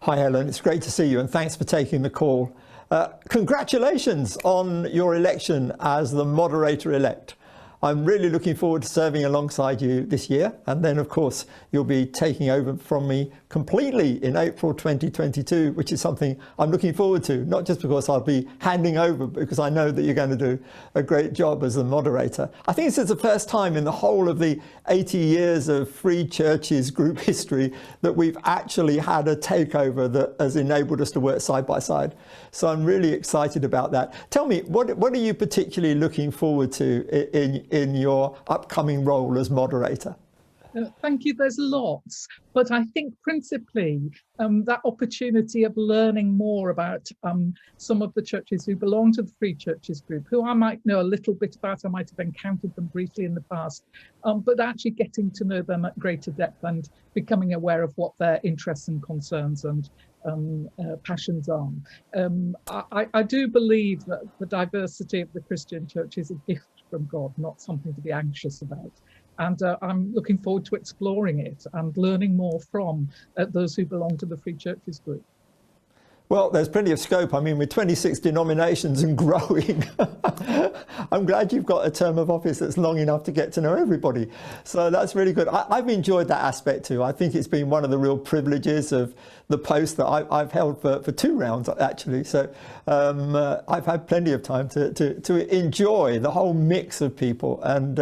Hi, Helen. It's great to see you, and thanks for taking the call. Congratulations on your election as the moderator-elect. I'm really looking forward to serving alongside you this year, and then of course you'll be taking over from me completely in April 2022, which is something I'm looking forward to, not just because I'll be handing over, but because I know that you're going to do a great job as a moderator. I think this is the first time in the whole of the 80 years of Free Churches group history that we've actually had a takeover that has enabled us to work side by side. So I'm really excited about that. Tell me, what are you particularly looking forward to in your upcoming role as moderator? Thank you. There's lots, but I think principally that opportunity of learning more about some of the churches who belong to the Free Churches group, who I might know a little bit about, I might have encountered them briefly in the past, but actually getting to know them at greater depth and becoming aware of what their interests and concerns and passions are. I do believe that the diversity of the Christian church is a gift from God, not something to be anxious about. And I'm looking forward to exploring it and learning more from those who belong to the Free Churches group. Well, there's plenty of scope. I mean, with 26 denominations and growing, I'm glad you've got a term of office that's long enough to get to know everybody. So that's really good. I've enjoyed that aspect too. I think it's been one of the real privileges of the post that I've held for 2 rounds, actually. So I've had plenty of time to enjoy the whole mix of people. And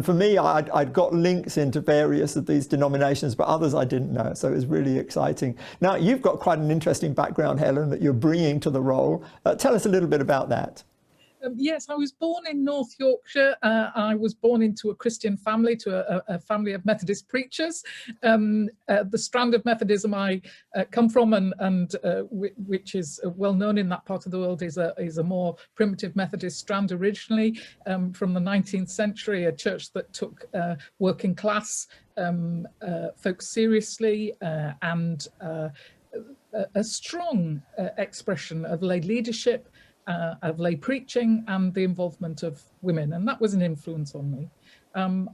for me, I'd got links into various of these denominations, but others I didn't know. So it was really exciting. Now, you've got quite an interesting background, Helen, that you're bringing to the role. Tell us a little bit about that. Yes, I was born in North Yorkshire. I was born into a Christian family, to a family of Methodist preachers. The strand of Methodism I come from, and which is well known in that part of the world, is a more primitive Methodist strand originally from the 19th century, a church that took working class folks seriously and a strong expression of lay leadership, of lay preaching, and the involvement of women, and that was an influence on me.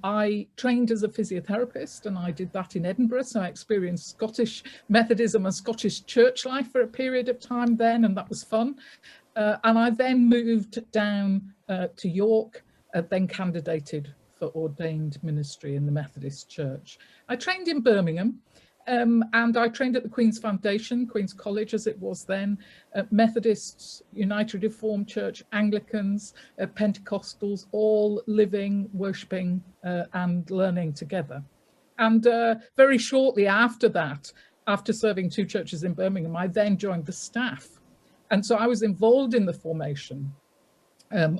I trained as a physiotherapist, and I did that in Edinburgh, so I experienced Scottish Methodism and Scottish church life for a period of time then, and that was fun. And I then moved down to York, then candidated for ordained ministry in the Methodist Church. I trained in Birmingham, and I trained at the Queen's Foundation, Queen's College as it was then, Methodists, United Reformed Church, Anglicans, Pentecostals, all living, worshipping and learning together. And very shortly after that, after serving 2 churches in Birmingham, I then joined the staff. And so I was involved in the formation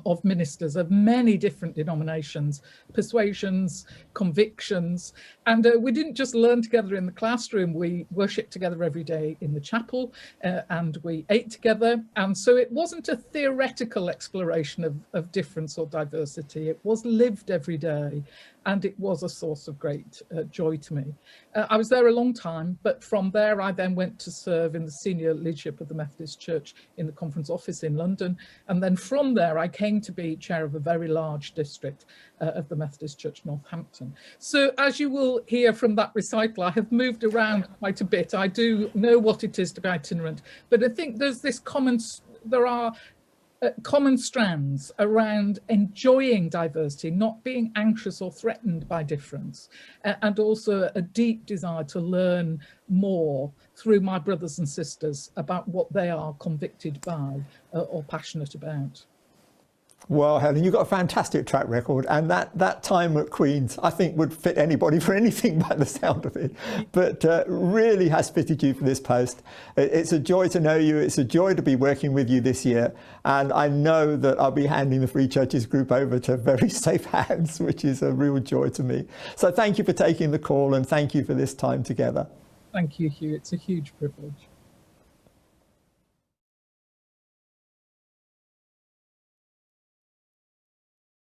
of ministers of many different denominations, persuasions, convictions. And we didn't just learn together in the classroom, we worshipped together every day in the chapel, and we ate together. And so it wasn't a theoretical exploration of difference or diversity, it was lived every day. And it was a source of great joy to me. I was there a long time, but from there I then went to serve in the senior leadership of the Methodist Church in the conference office in London. And then from there I came to be chair of a very large district of the Methodist Church Northampton. So as you will hear from that recital, I have moved around quite a bit. I do know what it is to be itinerant, but I think there are common strands around enjoying diversity, not being anxious or threatened by difference, and also a deep desire to learn more through my brothers and sisters about what they are convicted by or passionate about. Well, Helen, you've got a fantastic track record, and that time at Queen's, I think, would fit anybody for anything by the sound of it, but really has fitted you for this post. It's a joy to know you. It's a joy to be working with you this year, and I know that I'll be handing the Free Churches group over to very safe hands, which is a real joy to me. So thank you for taking the call, and thank you for this time together. Thank you, Hugh. It's a huge privilege.